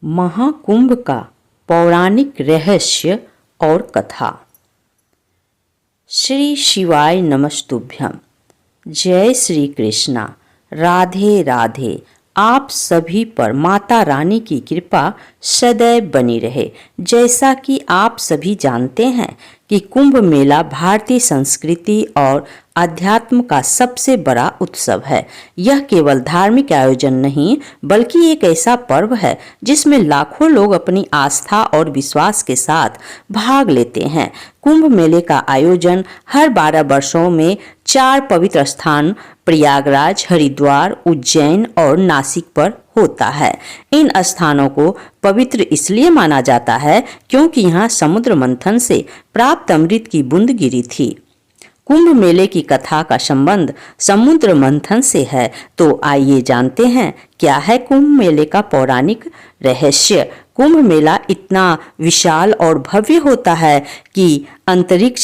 महाकुंभ का पौराणिक रहस्य और कथा। श्री शिवाय नमस्तुभ्यं। जय श्री कृष्णा। राधे राधे। आप सभी पर माता रानी की कृपा सदैव बनी रहे। जैसा कि आप सभी जानते हैं कि कुंभ मेला भारतीय संस्कृति और अध्यात्म का सबसे बड़ा उत्सव है। यह केवल धार्मिक आयोजन नहीं बल्कि एक ऐसा पर्व है जिसमें लाखों लोग अपनी आस्था और विश्वास के साथ भाग लेते हैं। कुंभ मेले का आयोजन हर 12 वर्षों में 4 पवित्र स्थान प्रयागराज, हरिद्वार, उज्जैन और नासिक पर होता है। इन स्थानों को पवित्र इसलिए माना जाता है क्योंकि यहाँ समुद्र मंथन से प्राप्त अमृत की बूंद गिरी थी। कुंभ मेले की कथा का संबंध समुद्र मंथन से है, तो आइए जानते हैं क्या है कुंभ मेले का पौराणिक रहस्य। कुंभ मेला इतना विशाल और भव्य होता है कि अंतरिक्ष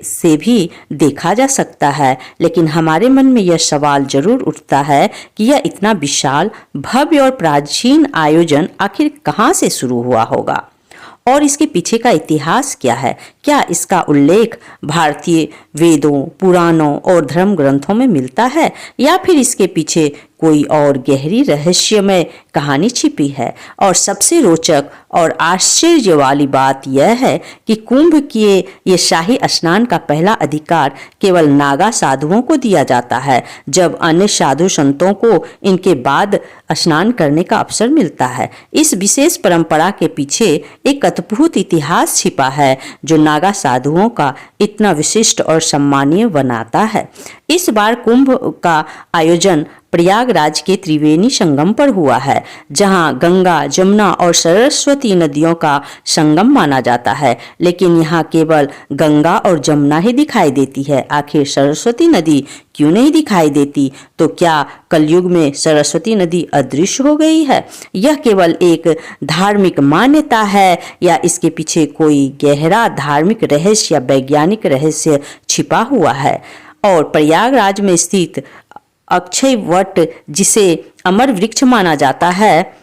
से भी देखा जा सकता है, लेकिन हमारे मन में यह सवाल जरूर उठता है कि यह इतना विशाल, भव्य और प्राचीन आयोजन आखिर कहाँ से शुरू हुआ होगा और इसके पीछे का इतिहास क्या है। क्या इसका उल्लेख भारतीय वेदों, पुराणों और धर्म ग्रंथों में मिलता है या फिर इसके पीछे कोई और गहरी रहस्यमय कहानी छिपी है। और सबसे रोचक और आश्चर्य वाली बात यह है कि कुंभ के ये शाही स्नान का पहला अधिकार केवल नागा साधुओं को दिया जाता है, जब अन्य साधु संतों को इनके बाद स्नान करने का अवसर मिलता है। इस विशेष परंपरा के पीछे एक अद्भुत इतिहास छिपा है जो नागा साधुओं का इतना विशिष्ट और सम्मानीय बनाता है। इस बार कुंभ का आयोजन प्रयागराज के त्रिवेणी संगम पर हुआ है, जहां गंगा, जमुना और सरस्वती नदियों का संगम माना जाता है। लेकिन यहाँ केवल गंगा और जमुना ही दिखाई देती है। आखिर सरस्वती नदी क्यों नहीं दिखाई देती? तो क्या कलयुग में सरस्वती नदी अदृश्य हो गई है? यह केवल एक धार्मिक मान्यता है या इसके पीछे कोई गहरा धार्मिक रहस्य या वैज्ञानिक रहस्य छिपा हुआ है? और प्रयागराज में स्थित अक्षय वट, जिसे अमर वृक्ष माना जाता है,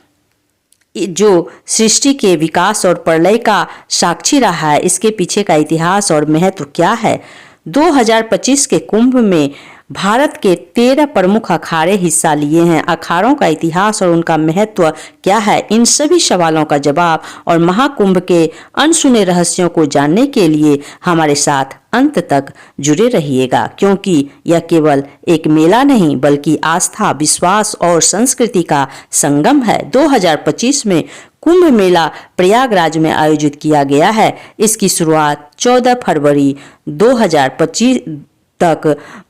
जो सृष्टि के विकास और प्रलय का साक्षी रहा है, इसके पीछे का इतिहास और महत्व क्या है? 2025 के कुंभ में भारत के 13 प्रमुख अखाड़े हिस्सा लिए हैं। अखाड़ों का इतिहास और उनका महत्व क्या है, इन सभी सवालों का जवाब और महाकुंभ के अनसुने रहस्यों को जानने के लिए हमारे साथ अंत तक जुड़े रहिएगा, क्योंकि यह केवल एक मेला नहीं बल्कि आस्था, विश्वास और संस्कृति का संगम है। 2025 में कुंभ मेला प्रयागराज में आयोजित किया गया है। इसकी शुरुआत 14 फरवरी 2025 तक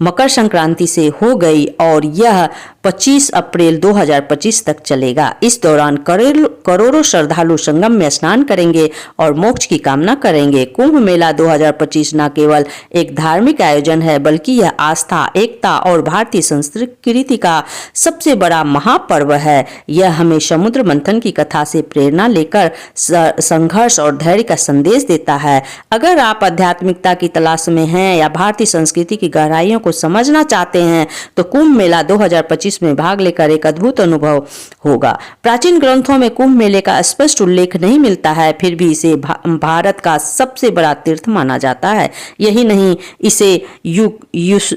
मकर संक्रांति से हो गई और यह 25 अप्रैल 2025 तक चलेगा। इस दौरान करोड़ों श्रद्धालु संगम में स्नान करेंगे और मोक्ष की कामना करेंगे। कुंभ मेला 2025 न केवल एक धार्मिक आयोजन है बल्कि यह आस्था, एकता और भारतीय संस्कृति का सबसे बड़ा महापर्व है। यह हमें समुद्र मंथन की कथा से प्रेरणा लेकर संघर्ष और धैर्य का संदेश देता है। अगर आप आध्यात्मिकता की तलाश में हैं या भारतीय संस्कृति की गहराइयों को समझना चाहते हैं तो कुंभ मेला 2025 में भाग लेकर एक अद्भुत अनुभव होगा। प्राचीन ग्रंथों में कुंभ मेले का स्पष्ट उल्लेख नहीं मिलता है, फिर भी इसे भारत का सबसे बड़ा तीर्थ माना जाता है। यही नहीं, इसे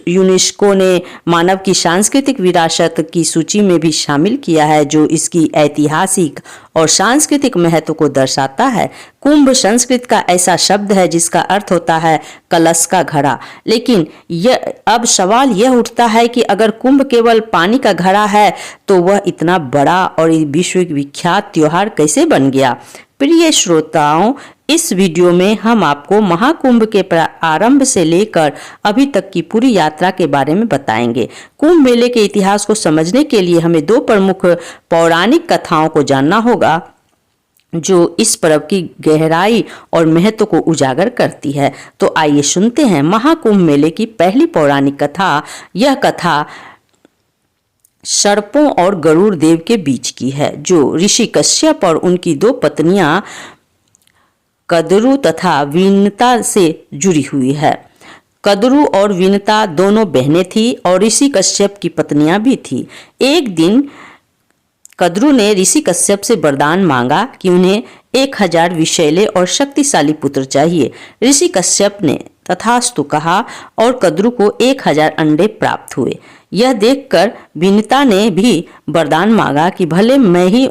यूनेस्को ने मानव की सांस्कृतिक विरासत की सूची में भी शामिल किया है, जो इसकी ऐतिहासिक और सांस्कृतिक महत्व को दर्शाता है। कुंभ संस्कृत का ऐसा शब्द है जिसका अर्थ होता है कलश का घड़ा। लेकिन अब सवाल यह उठता है कि अगर कुंभ केवल पानी का घड़ा है तो वह इतना बड़ा और विश्व विख्यात त्योहार कैसे बन गया? प्रिय श्रोताओं, इस वीडियो में हम आपको महाकुंभ के आरंभ से लेकर अभी तक की पूरी यात्रा के बारे में बताएंगे। कुंभ मेले के इतिहास को समझने के लिए हमें 2 प्रमुख पौराणिक कथाओं को जानना होगा जो इस पर्व की गहराई और महत्व को उजागर करती है। तो आइए सुनते हैं महाकुंभ मेले की पहली पौराणिक कथा। यह कथा सर्पों और गरुड़ देव के बीच की है, जो ऋषि कश्यप और उनकी 2 पत्नियां कदरु तथा विनता से जुड़ी हुई है। कदरु और विनता दोनों बहनें थी और ऋषि कश्यप की पत्नियां भी थी। एक दिन कद्रू ने ऋषि कश्यप से वरदान मांगा कि उन्हें 1000 विषैले और शक्तिशाली पुत्र चाहिए। ऋषि कश्यप ने तथास्तु कहा और कद्रू को 1000 अंडे प्राप्त हुए। यह देखकर विनीता ने भी वरदान मांगा कि भले मैं ही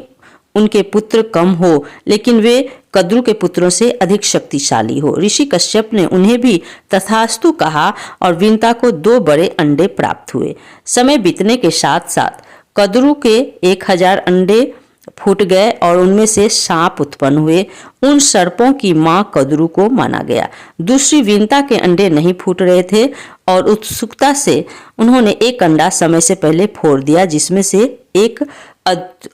उनके पुत्र कम हो, लेकिन वे कद्रू के पुत्रों से अधिक शक्तिशाली हो। ऋषि कश्यप ने उन्हें भी तथास्तु कहा और विनीता को 2 बड़े अंडे प्राप्त हुए। समय बीतने के साथ साथ कद्रू के 1000 अंडे फूट गए और उनमें से सांप उत्पन्न हुए। उन सर्पों की मां कद्रू को माना गया। दूसरी विनीता के अंडे नहीं फूट रहे थे और उत्सुकता से उन्होंने एक अंडा समय से पहले फोड़ दिया, जिसमें से एक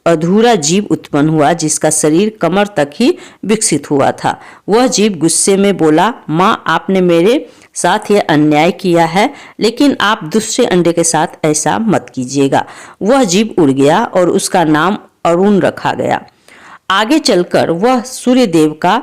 अधूरा जीव उत्पन्न हुआ जिसका शरीर कमर तक ही विकसित हुआ था। वह जीव गुस्से में बोला, माँ, आपने मेरे साथ यह अन्याय किया है, लेकिन आप दूसरे अंडे के साथ ऐसा मत कीजिएगा। वह जीव उड़ गया और उसका नाम अरुण रखा गया। आगे चलकर वह सूर्यदेव का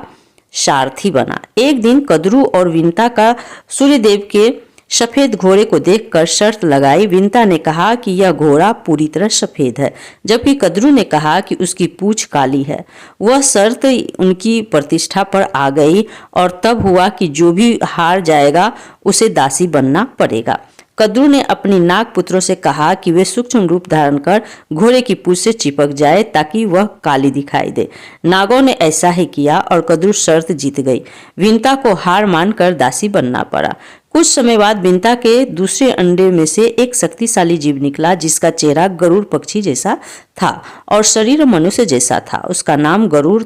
सारथी बना। एक दिन कद्रू और विनीता का सूर्यदेव के सफेद घोड़े को देखकर शर्त लगाई। विनीता ने कहा कि यह घोड़ा पूरी तरह सफेद है, जबकि कद्रू ने कहा कि उसकी पूंछ काली है। वह शर्त उनकी प्रतिष्ठा पर आ गई और तब हुआ कि जो भी हार जाएगा उसे दासी बनना पड़ेगा। कद्रू ने अपनी नाग पुत्रों से कहा कि वे सूक्ष्म रूप धारण कर घोड़े की पूंछ से चिपक जाए ताकि वह काली दिखाई दे। नागों ने ऐसा ही किया और कद्रू शर्त जीत गई। विनीता को हार मानकर दासी बनना पड़ा। कुछ समय बाद विनीता के दूसरे अंडे में से एक शक्तिशाली जीव निकला जिसका चेहरा गरुड़ पक्षी जैसा था और शरीर मनुष्य जैसा था। उसका नाम गरुड़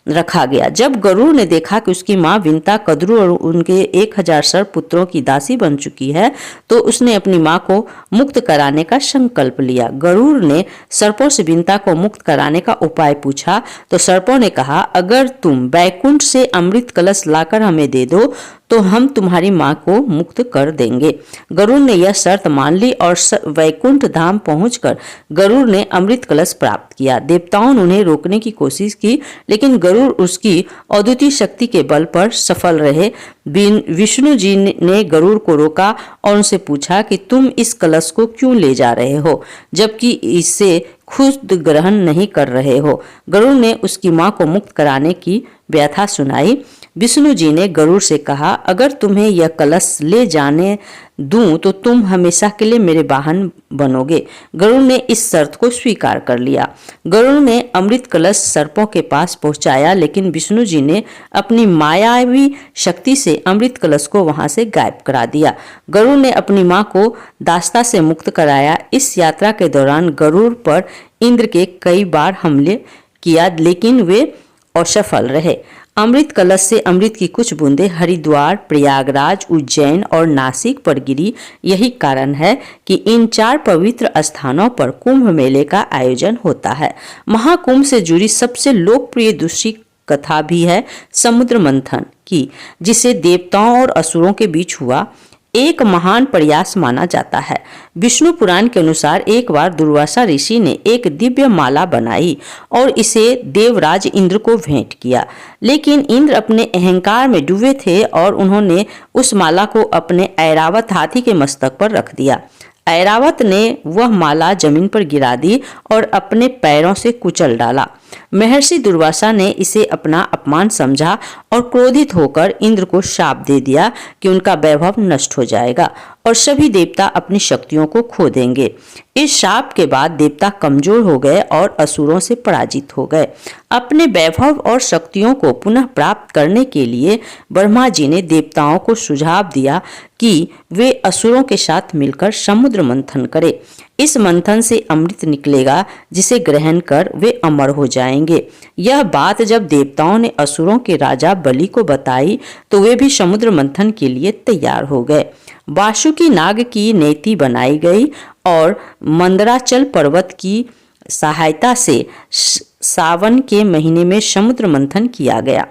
रखा गया। जब गरुड़ ने देखा कि उसकी मां विनीता कद्रू और उनके 1000 सर्प पुत्रों की दासी बन चुकी है, तो उसने अपनी मां को मुक्त कराने का संकल्प लिया। गरुड़ ने सर्पों से विनीता को मुक्त कराने का उपाय पूछा तो सर्पों ने कहा, अगर तुम वैकुंठ से अमृत कलश लाकर हमें दे दो तो हम तुम्हारी मां को मुक्त कर देंगे। गरुड़ ने यह शर्त मान ली और वैकुंठ धाम पहुंचकर गरुड़ ने अमृत कलश प्राप्त किया। देवताओं ने उन्हें रोकने की कोशिश की, लेकिन गरुड़ उसकी अद्वितीय शक्ति के बल पर सफल रहे। विष्णु जी ने गरुड़ को रोका और उनसे पूछा कि तुम इस कलश को क्यों ले जा रहे हो, जबकि इसे खुद ग्रहण नहीं कर रहे हो। गरुड़ ने उसकी मां को मुक्त कराने की व्यथा सुनाई। विष्णु जी ने गरुड़ से कहा, अगर तुम्हें यह कलश ले जाने दूं तो तुम हमेशा के लिए मेरे वाहन बनोगे। गरुड़ ने इस शर्त को स्वीकार कर लिया। गरुड़ ने अमृत कलश सर्पों के पास पहुंचाया, लेकिन विष्णु जी ने अपनी मायावी शक्ति से अमृत कलश को वहां से गायब करा दिया। गरुड़ ने अपनी मां को दास्ता से मुक्त कराया। इस यात्रा के दौरान गरुड़ पर इंद्र के कई बार हमले किया, लेकिन वे असफल रहे। अमृत कलश से अमृत की कुछ बूंदें हरिद्वार, प्रयागराज, उज्जैन और नासिक पर गिरी। यही कारण है कि इन 4 पवित्र स्थानों पर कुंभ मेले का आयोजन होता है। महाकुंभ से जुड़ी सबसे लोकप्रिय दूसरी कथा भी है समुद्र मंथन की, जिसे देवताओं और असुरों के बीच हुआ एक महान प्रयास माना जाता है। विष्णु पुराण के अनुसार एक बार दुर्वासा ऋषि ने एक दिव्य माला बनाई और इसे देवराज इंद्र को भेंट किया, लेकिन इंद्र अपने अहंकार में डूबे थे और उन्होंने उस माला को अपने ऐरावत हाथी के मस्तक पर रख दिया। ऐरावत ने वह माला जमीन पर गिरा दी और अपने पैरों से कुचल डाला। महर्षि दुर्वासा ने इसे अपना अपमान समझा और क्रोधित होकर इंद्र को शाप दे दिया कि उनका वैभव नष्ट हो जाएगा और सभी देवता अपनी शक्तियों को खो देंगे। इस शाप के बाद देवता कमजोर हो गए और असुरों से पराजित हो गए। अपने वैभव और शक्तियों को पुनः प्राप्त करने के लिए ब्रह्मा जी ने देवताओं को सुझाव दिया कि वे असुरों के साथ मिलकर समुद्र मंथन करें। इस मंथन से अमृत निकलेगा जिसे ग्रहण कर वे अमर हो जाएंगे। यह बात जब देवताओं ने असुरों के राजा बलि को बताई तो वे भी समुद्र मंथन के लिए तैयार हो गए। वासुकी नाग की नेति बनाई गई और मंदराचल पर्वत की सहायता से सावन के महीने में समुद्र मंथन किया गया।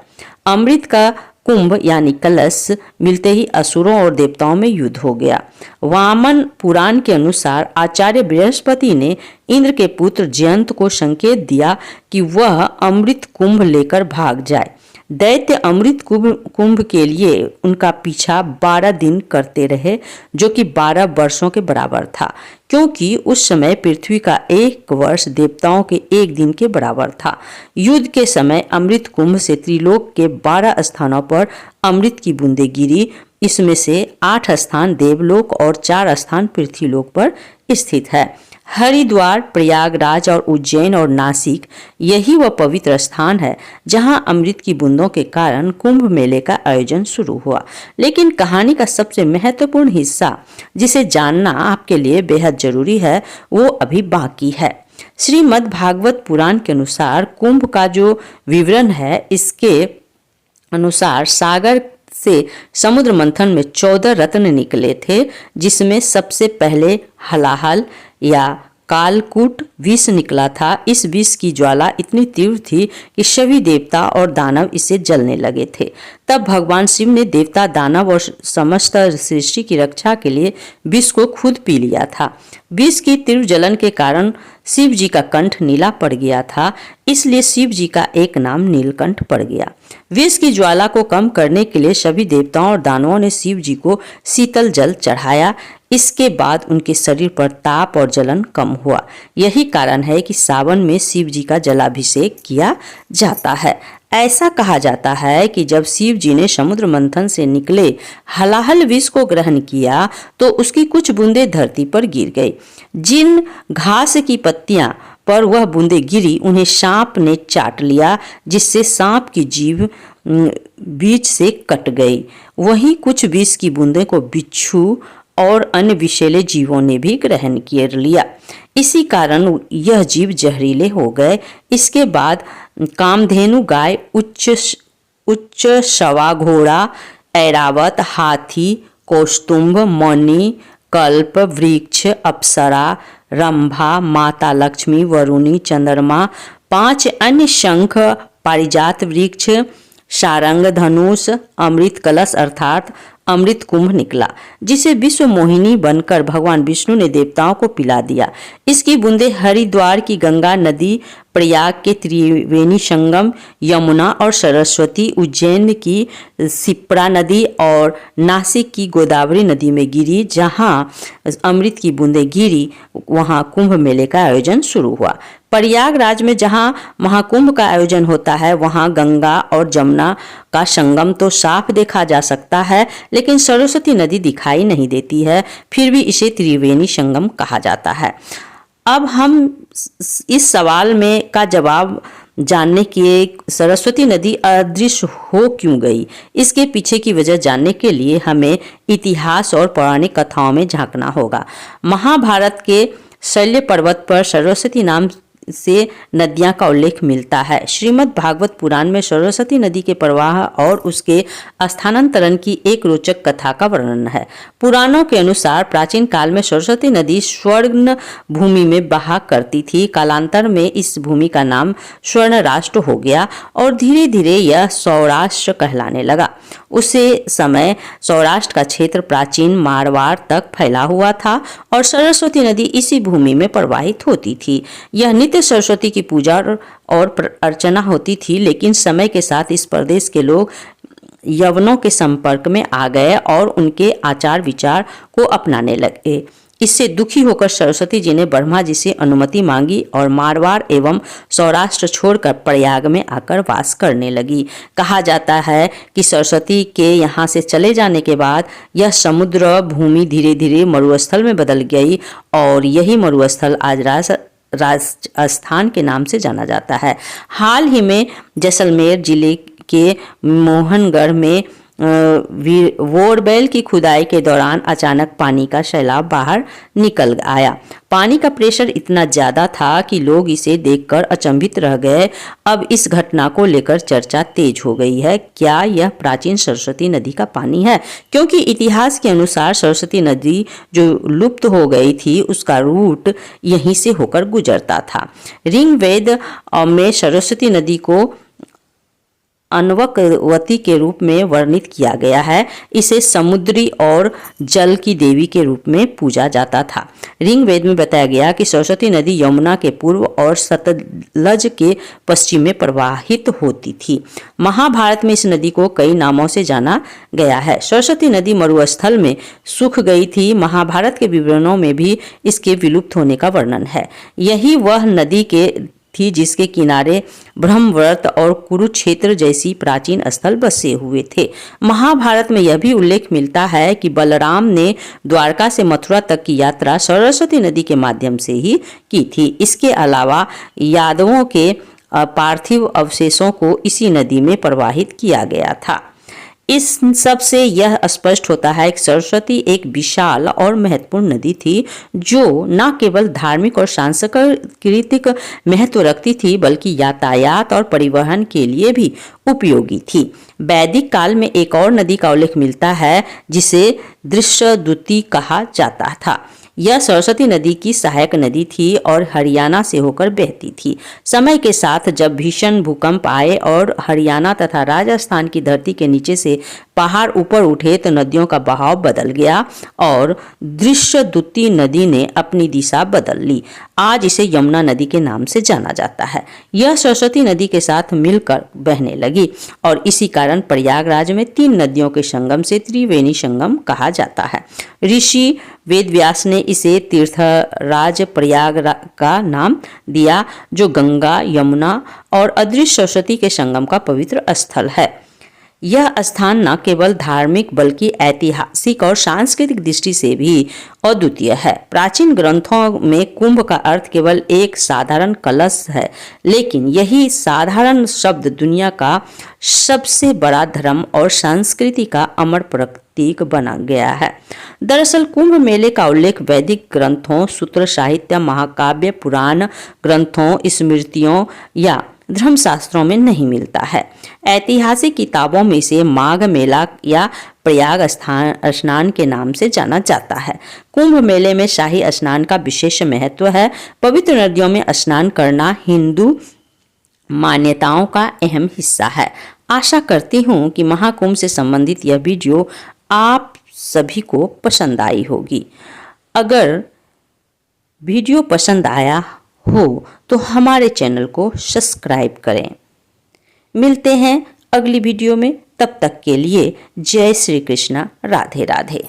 अमृत का कुंभ यानी कलश मिलते ही असुरों और देवताओं में युद्ध हो गया। वामन पुराण के अनुसार आचार्य बृहस्पति ने इंद्र के पुत्र जयंत को संकेत दिया कि वह अमृत कुंभ लेकर भाग जाए। दैत्य अमृत कुंभ के लिए उनका पीछा 12 दिन करते रहे, जो कि 12 वर्षों के बराबर था, क्योंकि उस समय पृथ्वी का 1 वर्ष देवताओं के 1 दिन के बराबर था। युद्ध के समय अमृत कुंभ से त्रिलोक के 12 स्थानों पर अमृत की बूंदें गिरी। इसमें से 8 स्थान देवलोक और 4 स्थान पृथ्वीलोक पर स्थित है। हरिद्वार, प्रयागराज और उज्जैन और नासिक यही वह पवित्र स्थान है जहां अमृत की बूंदों के कारण कुंभ मेले का आयोजन शुरू हुआ। लेकिन कहानी का सबसे महत्वपूर्ण हिस्सा, जिसे जानना आपके लिए बेहद जरूरी है, वो अभी बाकी है। श्रीमद् भागवत पुराण के अनुसार कुंभ का जो विवरण है, इसके अनुसार सागर से समुद्र मंथन में 14 रत्न निकले थे, जिसमें सबसे पहले हलाहल या कालकूट विष निकला था। इस विष की ज्वाला इतनी तीव्र थी कि सभी देवता और दानव इसे जलने लगे थे। तब भगवान शिव ने देवता, दानव और समस्त सृष्टि की रक्षा के लिए विष को खुद पी लिया था। विष की तीव्र जलन के कारण शिव जी का कंठ नीला पड़ गया था, इसलिए शिव जी का एक नाम नीलकंठ पड़ गया। विष की ज्वाला को कम करने के लिए सभी देवताओं और दानवों ने शिव जी को शीतल जल चढ़ाया। इसके बाद उनके शरीर पर ताप और जलन कम हुआ। यही कारण है कि सावन में शिव जी का जलाभिषेक किया जाता है। ऐसा कहा जाता है कि जब शिव जी ने समुद्र मंथन से निकले हलाहल विष को ग्रहण किया तो उसकी कुछ बूंदें धरती पर गिर गई। जिन घास की पत्तियां पर वह बूंदें गिरी, उन्हें सांप ने चाट लिया, जिससे सांप की जीभ बीच से कट गई। वहीं कुछ विष की बूंदें को बिच्छू और अन्य विषैले जीवों ने भी ग्रहण कर लिया। इसी कारण यह जीव जहरीले हो गए। इसके बाद कामधेनु गाय, उच्च शवा घोड़ा, ऐरावत, हाथी, कौस्तुभ, मणि, कल्प वृक्ष, अप्सरा, रंभा, माता लक्ष्मी, वरुणी, चंद्रमा, 5 अन्य शंख, पारिजात वृक्ष, सारंग, धनुष, अमृत कलश अर्थात अमृत कुंभ निकला, जिसे विश्व मोहिनी बनकर भगवान विष्णु ने देवताओं को पिला दिया। इसकी बूंदें हरिद्वार की गंगा नदी, प्रयाग के त्रिवेणी संगम, यमुना और सरस्वती, उज्जैन की शिप्रा नदी और नासिक की गोदावरी नदी में गिरी। जहां अमृत की बूंदें गिरी, वहां कुंभ मेले का आयोजन शुरू हुआ। प्रयागराज में जहां महाकुंभ का आयोजन होता है, वहां गंगा और जमुना का संगम तो साफ देखा जा सकता है, लेकिन सरस्वती नदी दिखाई नहीं देती है। फिर भी इसे त्रिवेणी संगम कहा जाता है। अब हम इस सवाल में का जवाब जानने के सरस्वती नदी अदृश्य हो क्यों गई, इसके पीछे की वजह जानने के लिए हमें इतिहास और पौराणिक कथाओं में झांकना होगा। महाभारत के शल्य पर्वत पर सरस्वती नाम से नदियां का उल्लेख मिलता है। श्रीमद् भागवत पुराण में सरस्वती नदी के प्रवाह और उसके स्थानांतरण की एक रोचक कथा का वर्णन है। पुराणों के अनुसार प्राचीन काल में सरस्वती नदी स्वर्ण भूमि में बहा करती थी। कालांतर में इस भूमि का नाम स्वर्ण राष्ट्र हो गया और धीरे धीरे यह सौराष्ट्र कहलाने लगा। उसे समय सौराष्ट्र का क्षेत्र प्राचीन मारवाड़ तक फैला हुआ था और सरस्वती नदी इसी भूमि में प्रवाहित होती थी। यह नित्य सरस्वती की पूजा और अर्चना होती थी, लेकिन समय के साथ इस प्रदेश के लोग यवनों के संपर्क में आ गए और उनके आचार विचार को अपनाने लगे। इससे दुखी होकर सरस्वती जी ने ब्रह्मा जी से अनुमति मांगी और मारवाड़ एवं सौराष्ट्र छोड़कर प्रयाग में आकर वास करने लगी। कहा जाता है कि सरस्वती के यहाँ से चले जाने के बाद यह समुद्र भूमि धीरे धीरे मरुस्थल में बदल गई और यही मरुस्थल आज राजस्थान के नाम से जाना जाता है। हाल ही में जैसलमेर जिले के मोहनगढ़ में बोरवेल की खुदाई के दौरान अचानक पानी का सैलाब बाहर निकल आया। पानी का प्रेशर इतना ज्यादा था कि लोग इसे देखकर अचंभित रह गए। अब इस घटना को लेकर चर्चा तेज हो गई है। क्या यह प्राचीन सरस्वती नदी का पानी है? क्योंकि इतिहास के अनुसार सरस्वती नदी जो लुप्त हो गई थी, उसका रूट यहीं से होकर गुजरता था। ऋग्वेद में सरस्वती नदी को अनवकवती के रूप में वर्णित किया गया है। इसे समुद्री और जल की देवी के रूप में पूजा जाता था। ऋग्वेद में बताया गया कि सरस्वती नदी यमुना के पूर्व और सतलज के पश्चिम में प्रवाहित होती थी। महाभारत में इस नदी को कई नामों से जाना गया है। सरस्वती नदी मरुस्थल में सूख गई थी। महाभारत के विवरणों में भी इसके विलुप्त होने का वर्णन है। यही वह नदी के थी जिसके किनारे ब्रह्मव्रत और कुरुक्षेत्र जैसी प्राचीन स्थल बसे हुए थे। महाभारत में यह भी उल्लेख मिलता है कि बलराम ने द्वारका से मथुरा तक की यात्रा सरस्वती नदी के माध्यम से ही की थी। इसके अलावा यादवों के पार्थिव अवशेषों को इसी नदी में प्रवाहित किया गया था। इस सब से यह स्पष्ट होता है कि सरस्वती एक विशाल और महत्वपूर्ण नदी थी, जो न केवल धार्मिक और सांस्कृतिक महत्व रखती थी बल्कि यातायात और परिवहन के लिए भी उपयोगी थी। वैदिक काल में एक और नदी का उल्लेख मिलता है जिसे दृश्यदुति कहा जाता था। यह सरस्वती नदी की सहायक नदी थी और हरियाणा से होकर बहती थी। समय के साथ जब भीषण भूकंप आए और हरियाणा तथा राजस्थान की धरती के नीचे से पहाड़ ऊपर उठे तो नदियों का बहाव बदल गया और दृश्यदुति नदी ने अपनी दिशा बदल ली। आज इसे यमुना नदी के नाम से जाना जाता है। यह सरस्वती नदी के साथ मिलकर बहने लगी और इसी कारण प्रयागराज में 3 नदियों के संगम से त्रिवेणी संगम कहा जाता है। ऋषि वेदव्यास ने इसे तीर्थराज प्रयाग का नाम दिया, जो गंगा, यमुना और अदृश्य सरस्वती के संगम का पवित्र स्थल है। यह स्थान न केवल धार्मिक बल्कि ऐतिहासिक और सांस्कृतिक दृष्टि से भी अद्वितीय है। प्राचीन ग्रंथों में कुंभ का अर्थ केवल एक साधारण कलश है, लेकिन यही साधारण शब्द दुनिया का सबसे बड़ा धर्म और संस्कृति का अमर प्रतीक बना गया है। दरअसल कुंभ मेले का उल्लेख वैदिक ग्रंथों, सूत्र साहित्य, महाकाव्य, पुराण ग्रंथों, स्मृतियों या धर्मशास्त्रों में नहीं मिलता है। ऐतिहासिक किताबों में इसे माघ मेला या प्रयाग स्नान के नाम से जाना जाता है। कुंभ मेले में शाही स्नान का विशेष महत्व है। पवित्र नदियों में स्नान करना हिंदू मान्यताओं का अहम हिस्सा है। आशा करती हूँ कि महाकुंभ से संबंधित यह वीडियो आप सभी को पसंद आई होगी। अगर वीडियो पसंद आया हो तो हमारे चैनल को सब्सक्राइब करें। मिलते हैं अगली वीडियो में, तब तक के लिए जय श्री कृष्णा, राधे राधे।